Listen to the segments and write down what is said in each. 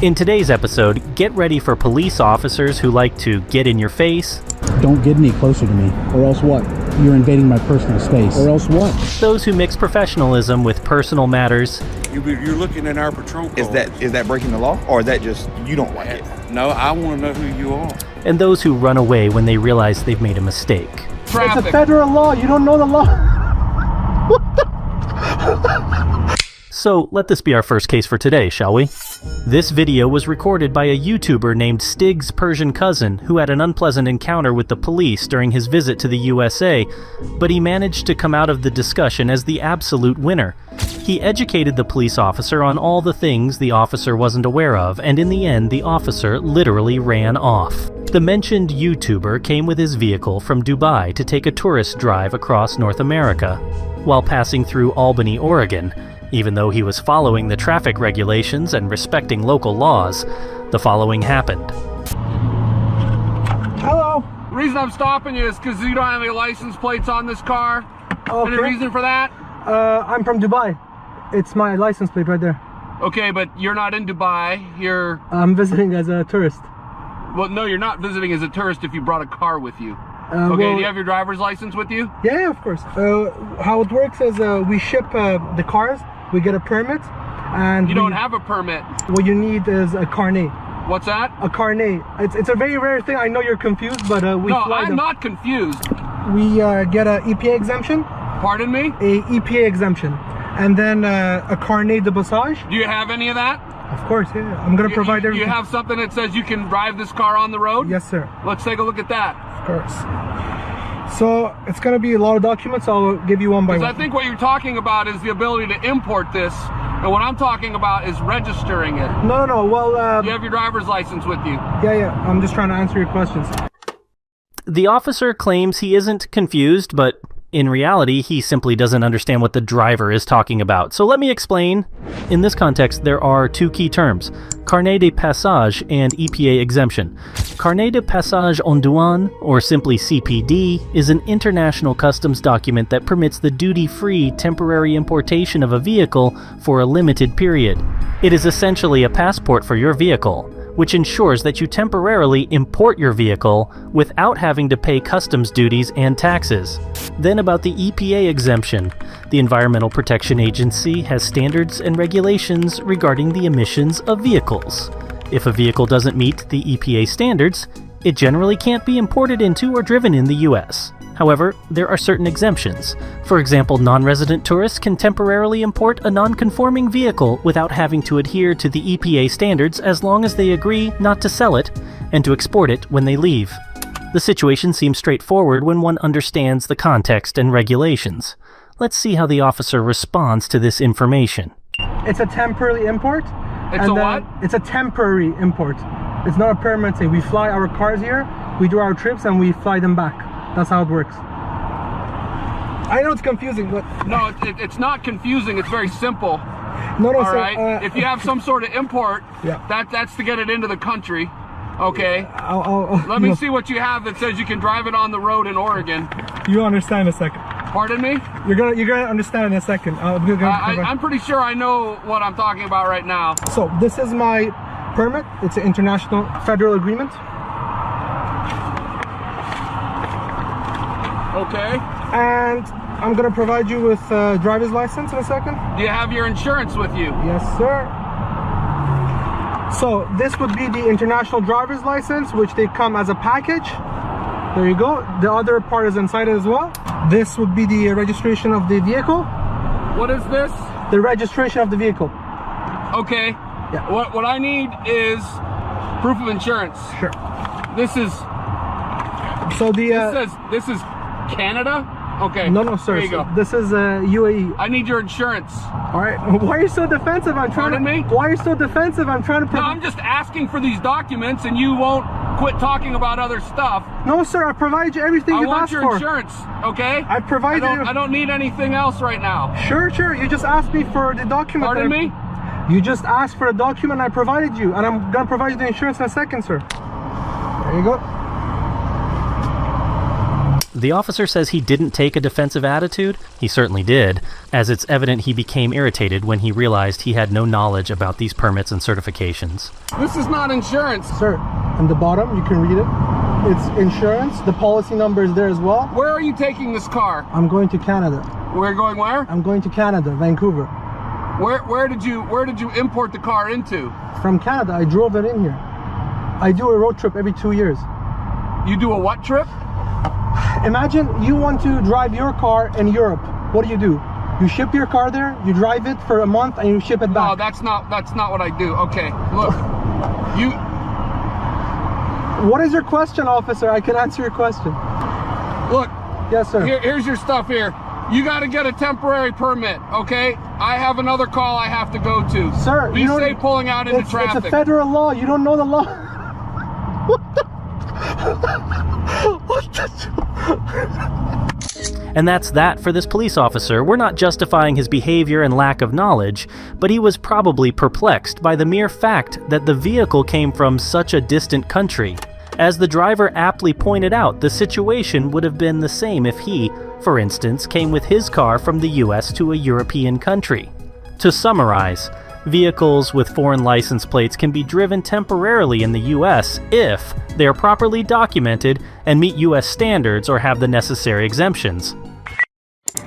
In today's episode, get ready for police officers who like to get in your face. Don't get any closer to me, or else what? You're invading my personal space. Or else what? Those who mix professionalism with personal matters. You're looking at our patrol cars. Is that breaking the law, or is that just you don't like it? No, I want to know who you are. And those who run away when they realize they've made a mistake. Traffic. It's a federal law. You don't know the law. What the? So let this be our first case for today, shall we? This video was recorded by a YouTuber named Stig's Persian cousin who had an unpleasant encounter with the police during his visit to the USA, but he managed to come out of the discussion as the absolute winner. He educated the police officer on all the things the officer wasn't aware of, and in the end, the officer literally ran off. The mentioned YouTuber came with his vehicle from Dubai to take a tourist drive across North America. While passing through Albany, Oregon, even though he was following the traffic regulations and respecting local laws, the following happened. Hello. The reason I'm stopping you is because you don't have any license plates on this car. Okay. Any reason for that? I'm from Dubai. It's my license plate right there. Okay, but you're not in Dubai. I'm visiting as a tourist. Well, no, you're not visiting as a tourist if you brought a car with you. Okay, well, do you have your driver's license with you? Yeah, of course. How it works is we ship the cars, we get a permit, and you don't have a permit. What you need is a carnet. What's that? A carnet. It's a very rare thing. I know you're confused, but we No, fly I'm them. not confused. We get a EPA exemption. Pardon me? A EPA exemption, and then a carnet de passage. Do you have any of that? Of course, yeah. I'm gonna provide everything. You have something that says you can drive this car on the road? Yes, sir. Let's take a look at that. Of course. So it's gonna be a lot of documents. I'll give you one by one. I think what you're talking about is the ability to import this, and what I'm talking about is registering it. No. Well, you have your driver's license with you. Yeah. I'm just trying to answer your questions. The officer claims he isn't confused, but in reality, he simply doesn't understand what the driver is talking about. So let me explain. In this context, there are two key terms: carnet de passage and EPA exemption. Carnet de passage en douane, or simply CPD, is an international customs document that permits the duty-free temporary importation of a vehicle for a limited period. It is essentially a passport for your vehicle, which ensures that you temporarily import your vehicle without having to pay customs duties and taxes. Then about the EPA exemption. The Environmental Protection Agency has standards and regulations regarding the emissions of vehicles. If a vehicle doesn't meet the EPA standards, it generally can't be imported into or driven in the US. However, there are certain exemptions. For example, non-resident tourists can temporarily import a non-conforming vehicle without having to adhere to the EPA standards as long as they agree not to sell it and to export it when they leave. The situation seems straightforward when one understands the context and regulations. Let's see how the officer responds to this information. It's a temporary import. It's a what? It's a temporary import. It's not a permanent thing. We fly our cars here, we do our trips, and we fly them back. That's how it works. I know it's confusing, but... No, it's not confusing. It's very simple. No, all sir, right? If you have some sort of import, yeah. that's to get it into the country. Okay? I'll Let me see what you have that says you can drive it on the road in Oregon. You understand in a second. Pardon me? You're gonna understand in a second. I'm pretty sure I know what I'm talking about right now. So this is my permit. It's an international federal agreement. Okay. And I'm gonna provide you with a driver's license in a second. Do you have your insurance with you? Yes, sir. So this would be the international driver's license, which they come as a package. There you go. The other part is inside it as well. This would be the registration of the vehicle. What is this? The registration of the vehicle. Okay. Yeah. What I need is proof of insurance. Sure. This is. So the. This is Canada. Okay. No, sir. There you go. This is UAE. I need your insurance. All right. Why are you so defensive? Pardon me? Why are you so defensive? I'm trying to. No, I'm just asking for these documents, and you won't quit talking about other stuff. No, sir. I provide you everything you've asked for. I want your insurance. Okay. I provide you. I don't need anything else right now. Sure. You just asked me for the document. Pardon me? You just asked for a document. I provided you, and I'm gonna provide you the insurance in a second, sir. There you go. The officer says he didn't take a defensive attitude. He certainly did, as it's evident he became irritated when he realized he had no knowledge about these permits and certifications. This is not insurance. Sir, on the bottom, you can read it. It's insurance. The policy number is there as well. Where are you taking this car? I'm going to Canada. We're going where? I'm going to Canada, Vancouver. Where did you import the car into? From Canada, I drove it in here. I do a road trip every 2 years. You do a what trip? Imagine you want to drive your car in Europe. What do? You ship your car there, you drive it for a month, and you ship it back. No, that's not what I do. Okay, look, you. What is your question, officer? I can answer your question. Look. Yes, sir. Here's your stuff here. You got to get a temporary permit, okay? I have another call I have to go to. Sir, be safe pulling out into traffic. It's a federal law. You don't know the law. What the? And that's that for this police officer. We're not justifying his behavior and lack of knowledge, but he was probably perplexed by the mere fact that the vehicle came from such a distant country. As the driver aptly pointed out, the situation would have been the same if he, for instance, came with his car from the US to a European country. To summarize, vehicles with foreign license plates can be driven temporarily in the US if they are properly documented and meet US standards or have the necessary exemptions.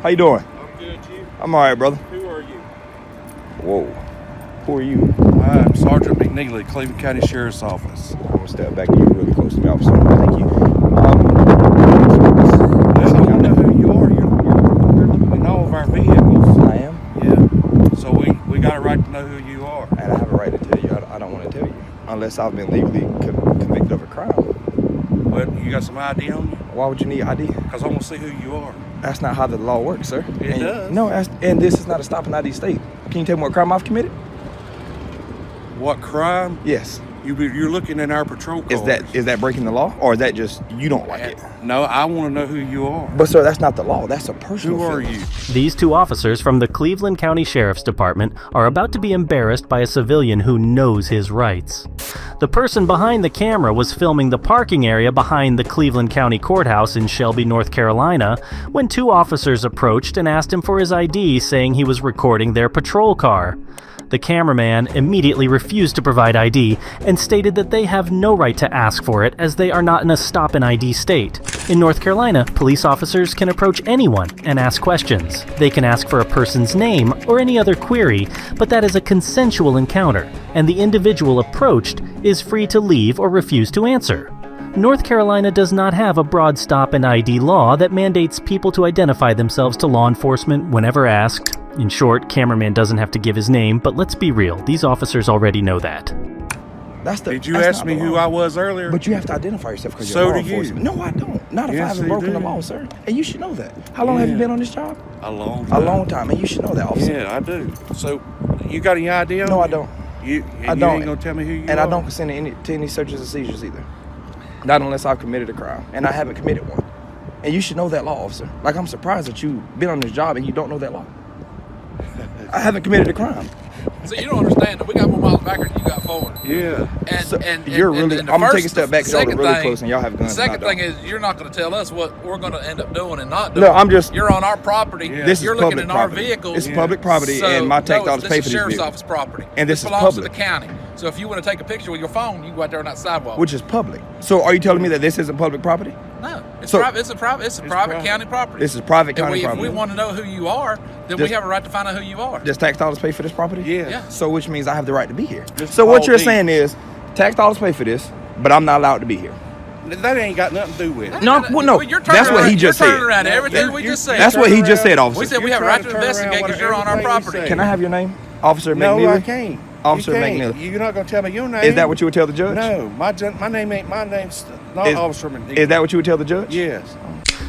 How you doing? I'm good, you. I'm all right, brother. Who are you? Whoa. Who are you? I'm Sergeant McNeely, Cleveland County Sheriff's Office. I'm gonna step back. You're really close to me, officer. Thank you. Well, I know who you are. You're looking in all of our vehicles. I am. Yeah. So we got a right to know who you are. And I have a right to tell you. I don't want to tell you unless I've been legally convicted of a crime. But you got some ID on you? Why would you need ID? Because I want to see who you are. That's not how the law works, sir. It does. No, and this is not a stop and ID state. Can you tell me what crime I've committed? What crime? Yes. You're looking in our patrol cars. Is that breaking the law, or is that just you don't like it? No, I want to know who you are. But sir, that's not the law. That's a personal. Who are feeling. you? These two officers from the Cleveland County Sheriff's Department are about to be embarrassed by a civilian who knows his rights. The person behind the camera was filming the parking area behind the Cleveland County Courthouse in Shelby, North Carolina, when two officers approached and asked him for his ID, saying he was recording their patrol car. The cameraman immediately refused to provide ID and stated that they have no right to ask for it as they are not in a stop and ID state. In North Carolina, police officers can approach anyone and ask questions. They can ask for a person's name or any other query, but that is a consensual encounter, and the individual approached is free to leave or refuse to answer. North Carolina does not have a broad stop and ID law that mandates people to identify themselves to law enforcement whenever asked. In short, cameraman doesn't have to give his name, but let's be real, these officers already know that. Did you ask me who I was earlier? But you have to identify yourself because So you're law do you. enforcement. No, I don't. Not if I Yes, haven't you broken the do. law, sir. And you should know that. How long have you Yeah. been on this job? A long A time. long time, and you should know that, officer. Yeah, I do. So, you got any ID on No, you? I don't. You I ain't don't. gonna tell me who you are? And I don't consent to any searches or seizures either. Not unless I've committed a crime, and I haven't committed one. And you should know that law, officer. Like, I'm surprised that you've been on this job and you don't know that law. I haven't committed a crime. So you don't understand that we got more miles back than you got forward. Yeah. And, So, and you're and- really. and the I'm gonna take a first- step back because y'all are second really thing- close and y'all have The guns. and I second thing don't. is you're not going to tell us what we're going to end up doing and not doing. No, I'm just. You're on our property. Yeah. This You're is looking public in our property. vehicles. It's public property, So, and my tax no, dollars this pay is for this sheriff's vehicle, office property. And this is belongs public. to the county. So if you want to take a picture with your phone, you can go out there on that sidewalk. which is public. So, are you telling me that this isn't public property? No, it's So- private. It's a private private. county property. This is private And county if property. we want to know who you are, then Just- we have a right to find out who you are. Does tax dollars pay for this property? Yeah. Yeah. So, which means I have the right to be here. Just So, what all you're these. saying is, tax dollars pay for this, but I'm not allowed to be here. That ain't got nothing to do with it. No, well, no, You're turning that's what he around- just you're said. turning around everything You- we you- just said. That's what he just said, officer. We said we have a You're right trying to to turn investigate around because you're on our everything we property. say. Can I have your name? Officer No, McNeely? I can't. Officer You can't. McNeely. You're not gonna tell me your name. Is that what you would tell the judge? No, my name ain't my name's not Is- Officer McNeely. Is that what you would tell the judge? Yes.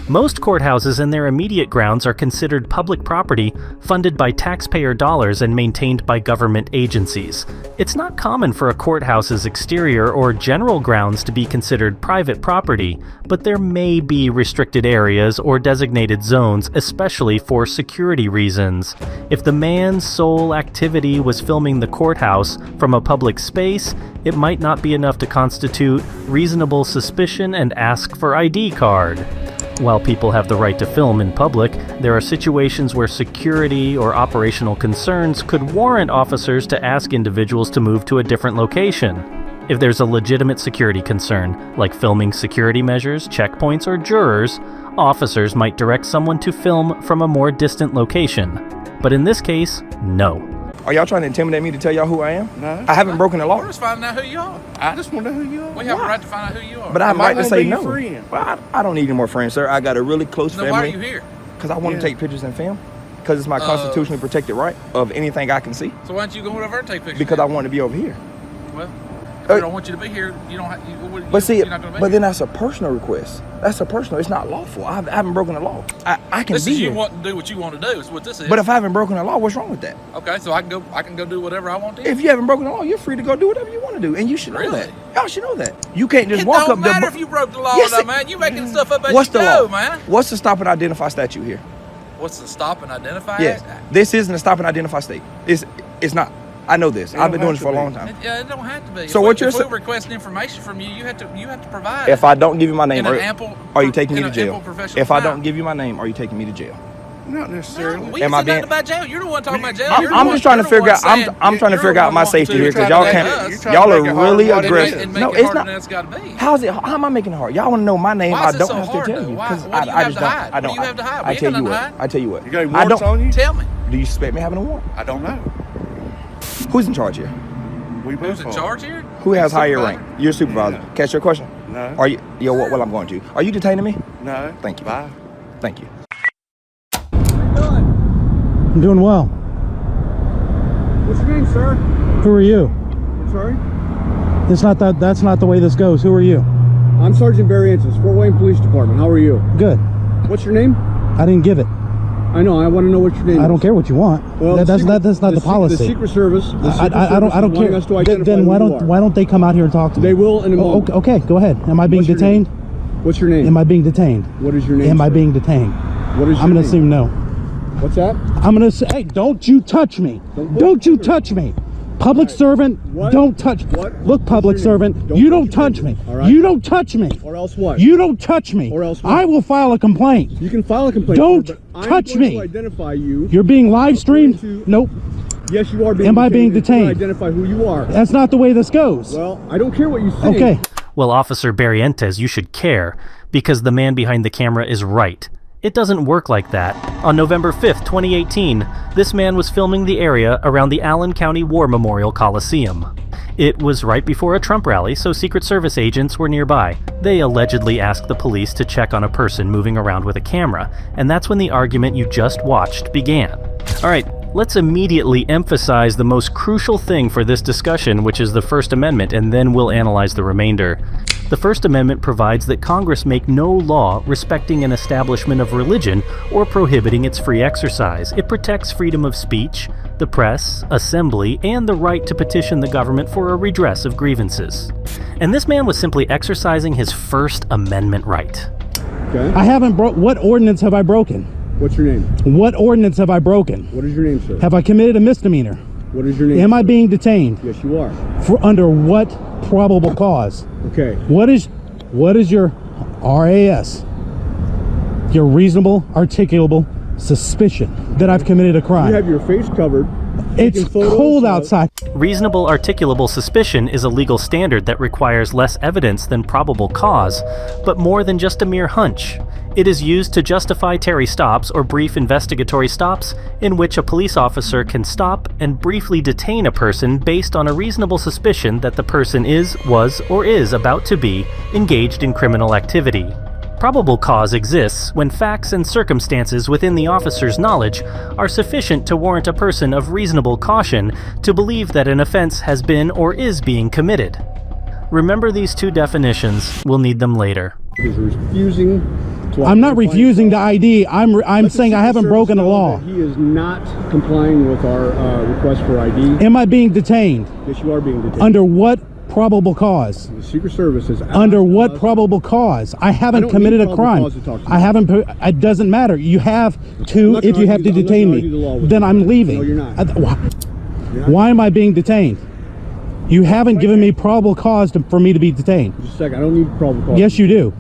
Most courthouses and their immediate grounds are considered public property, funded by taxpayer dollars and maintained by government agencies. It's not common for a courthouse's exterior or general grounds to be considered private property, but there may be restricted areas or designated zones, especially for security reasons. If the man's sole activity was filming the courthouse from a public space, it might not be enough to constitute reasonable suspicion and ask for ID card. While people have the right to film in public, there are situations where security or operational concerns could warrant officers to ask individuals to move to a different location. If there's a legitimate security concern, like filming security measures, checkpoints, or jurors, officers might direct someone to film from a more distant location. But in this case, no. Are y'all trying to intimidate me to tell y'all who I am? No. I haven't broken the law. We're just finding out who you are. I just want to know who you are. We have a right to find out who you are. But I have a Am I right to gonna say be no. your friend? Well, I don't need any more friends, sir. I got a really close then why are family. you here? Because I want Yeah. to take pictures and film. Because it's my constitutionally protected right of anything I can see. So why don't you go over and take pictures? Because I want to be over here. Well, if I don't want you to be here, you don't have. But see, you're not gonna be but here. then that's a personal request. That's a personal. It's not lawful. I haven't broken the law. I can This be is you here. wanting to do what you want to do. Is what this is. But if I haven't broken the law, what's wrong with that? Okay, so I can go do whatever I want to. If you haven't broken the law, you're free to go do whatever you want to do, and you should know Really? that. Y'all should know that. You can't just It walk don't up there. matter if you broke the law Yes, or not, it- man. You making stuff up as What's you the go, law, man. What's the stop and identify statute here? What's the stop and identify? Yes, Act? this isn't a stop and identify state. It's not. I know this. I've been doing this for a long time. It don't have to be. So if what you're if sa- we're requesting information from you, you have to provide. If I don't give you my name, in an ample, are you taking me in to an jail? ample professional If I time. don't give you my name, are you taking me to jail? Not necessarily. we Am ain't I said nothing being- about jail. You're the one talking about jail. I'm You're the just one- trying to you're the figure one out. I'm saying- trying to you're figure the out one my wanting safety to here because try y'all to can't. make us- You're trying to Y'all make are it harder really than what it aggressive. and make No, it it's harder not. than it's got to be. How's it? How am I making it hard? Y'all want to know my name? Why I is it don't so have to hard, tell though? you Why- because what do you I have just to don't. hide? I What don't. do you have to hide? We I ain't tell got you nothing to what. hide. I tell you what. You got any I warrants don't. on you? Tell me, Do you suspect me having a warrant? I don't know. Who's in charge here? We both who's in are. charge here? Who has higher Supervisor? rank? You're a supervisor. Yeah. Catch your question. No. Are you? Yo, what? Well, I'm going to. Are you detaining me? No. Thank you. Bye. Thank you. I'm doing well. What's your name, sir? Who are you? I'm sorry? That's not the way this goes. Who are you? I'm Sergeant Barry Antis, Fort Wayne Police Department. How are you? Good. What's your name? I didn't give it. I know, I want to know what your name is. I don't care what you want. Well, That's not the The policy. Secret Service. I don't care. Us to identify Then who you are. why don't they come out here and talk to me? They will in a Oh, moment. okay, go ahead. Am I being What's your detained? What's your name? Am I being detained? What is your name? Am I sir? being detained? What is your I'm gonna name? assume no. What's that? I'm gonna say, hey, don't you touch me. Don't you touch me. Public servant, What? don't touch me. What? Look, public What's your name? servant, Don't you touch don't your touch me. name, all right? You don't touch me. Or else what? You don't touch me. Or else what? I will file a complaint. You can file a complaint. Don't sir, but touch I'm going me. to identify you. You're being live streamed? According to- Nope. Yes, you are being Am I being until I detained? identify who you are. That's not the way this goes. Well, I don't care what you say. Okay. Well, Officer Barrientes, you should care, because the man behind the camera is right. It doesn't work like that. On November 5th, 2018, this man was filming the area around the Allen County War Memorial Coliseum. It was right before a Trump rally, so Secret Service agents were nearby. They allegedly asked the police to check on a person moving around with a camera, and that's when the argument you just watched began. Alright, let's immediately emphasize the most crucial thing for this discussion, which is the First Amendment, and then we'll analyze the remainder. The First Amendment provides that Congress make no law respecting an establishment of religion or prohibiting its free exercise. It protects freedom of speech, the press, assembly, and the right to petition the government for a redress of grievances. And this man was simply exercising his First Amendment right. Okay. I haven't what ordinance have I broken? What's your name? What ordinance have I broken? What is your name, sir? Have I committed a misdemeanor? What is your name? Am I sir? being detained? Yes, you are. For under what probable cause? Okay. What is your RAS? Your reasonable, articulable suspicion that I've committed a crime. You have your face covered. It's taking photos cold of- outside. Reasonable articulable suspicion is a legal standard that requires less evidence than probable cause, but more than just a mere hunch. It is used to justify Terry stops or brief investigatory stops in which a police officer can stop and briefly detain a person based on a reasonable suspicion that the person is, was, or is about to be engaged in criminal activity. Probable cause exists when facts and circumstances within the officer's knowledge are sufficient to warrant a person of reasonable caution to believe that an offense has been or is being committed. Remember these two definitions, we'll need them later. Because you're refusing to I'm not identify refusing the himself. ID. I'm Let the saying I Secret haven't Service broken the know law. that He is not complying with our request for ID. Am I being detained? Yes, you are being detained. Under what probable cause? The Secret Service is Under what probable cause? I haven't don't committed need a probable crime. cause to talk to you. I haven't. It doesn't matter. You have I'm to not if gonna you have to argue- I'm not detain gonna argue the law me. with Then you. I'm leaving. No, you're not. You're not. Why am I being detained? You haven't given me probable cause for me to be detained. Just a second. I don't need probable cause. Yes, you do.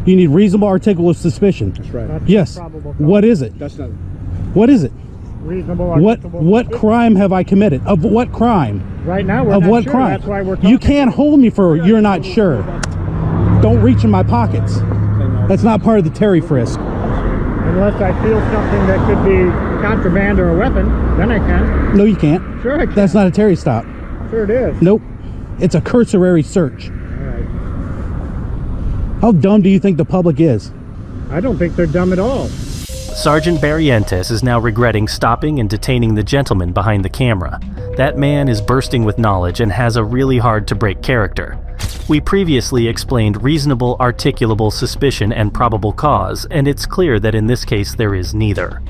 You need reasonable articulable suspicion. That's right. That's Yes. probable cause. What is it? That's not. What is it? Reasonable. What articulable crime have I committed? Of what crime? suspicion. Right now, we're Of not what sure. crime? That's why we're talking. You can't hold me for you're not sure. Don't reach in my pockets. That's not part of the Terry frisk. Unless I feel something that could be contraband or a weapon, then I can. No, you can't. Sure I can. That's not a Terry stop. Sure it is. Nope. It's a cursory search. All right. How dumb do you think the public is? I don't think they're dumb at all. Sergeant Barrientos is now regretting stopping and detaining the gentleman behind the camera. That man is bursting with knowledge and has a really hard-to-break character. We previously explained reasonable articulable suspicion and probable cause, and it's clear that in this case there is neither.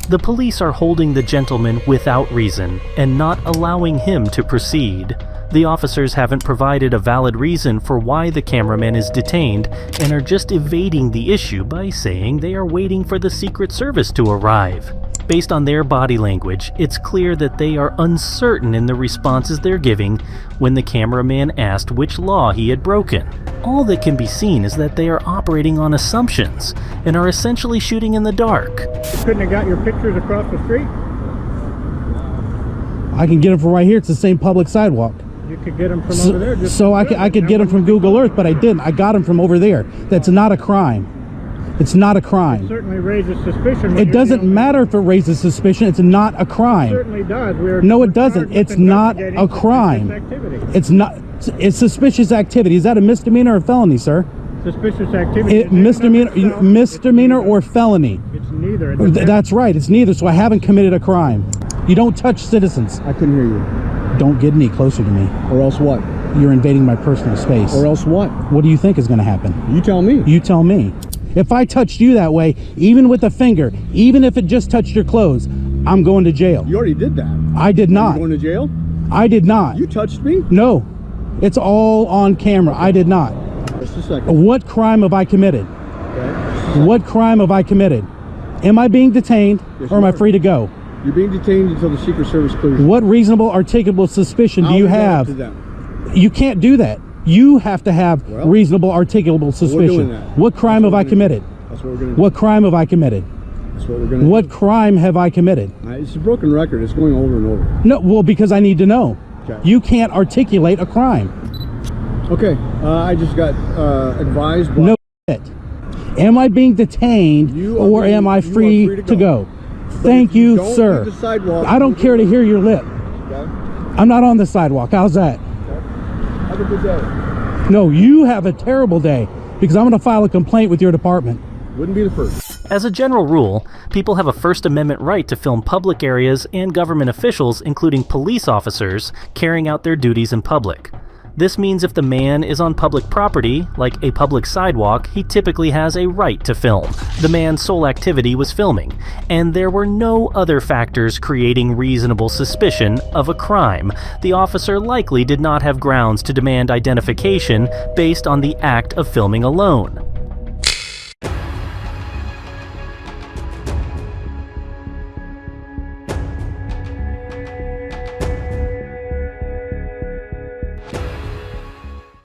The police are holding the gentleman without reason and not allowing him to proceed. The officers haven't provided a valid reason for why the cameraman is detained and are just evading the issue by saying they are waiting for the Secret Service to arrive. Based on their body language, it's clear that they are uncertain in the responses they're giving when the cameraman asked which law he had broken. All that can be seen is that they are operating on assumptions and are essentially shooting in the dark. You couldn't have got your pictures across the street? I can get them from right here. It's the same public sidewalk. You could get them from over there. Just So I could get them from Google Earth, but I didn't. I got them from over there. That's not a crime. It's not a crime. certainly raises suspicion. It doesn't matter if it raises suspicion. It's not a It crime. certainly does. No, it doesn't. It's not a crime. It's not. It's suspicious activity. Is that a misdemeanor or felony, sir? Suspicious activity. Misdemeanor or felony? It's neither. That's right. It's neither. So I haven't committed a crime. You don't touch citizens. I couldn't hear you. Don't get any closer to me. Or else what? You're invading my personal space. Or else what? What do you think is going to happen? You tell me. You tell me. If I touched you that way, even with a finger, even if it just touched your clothes, I'm going to jail. You already did that. I did Are not. you going to jail? I did not. You touched me? No. It's all on camera. I did not. Just a second. What crime have I committed? Okay. What crime have I committed? Am I being detained Yes, or am you I are. free to go? You're being detained until the Secret Service clears you. What reasonable articulable suspicion do I'll you leave that up have? to them. You can't do that. You have to have Well, reasonable articulable we're suspicion. doing that. What crime have I committed? That's what we're going to do. What crime have I committed? That's what we're going to What do. crime have I committed? It's a broken record. It's going over and over. No, well, because I need to know. Okay. You can't articulate a crime. Okay. I just got advised by... No shit. Am I being detained You are or being- am I you are free to go? But Thank if you you, don't sir. leave the sidewalk, I don't care to hear your lip. Okay. I'm not on the sidewalk. How's that? Have a good day. No, you have a terrible day because I'm going to file a complaint with your department. Wouldn't be the first. As a general rule, people have a First Amendment right to film public areas and government officials, including police officers, carrying out their duties in public. This means if the man is on public property, like a public sidewalk, he typically has a right to film. The man's sole activity was filming, and there were no other factors creating reasonable suspicion of a crime. The officer likely did not have grounds to demand identification based on the act of filming alone.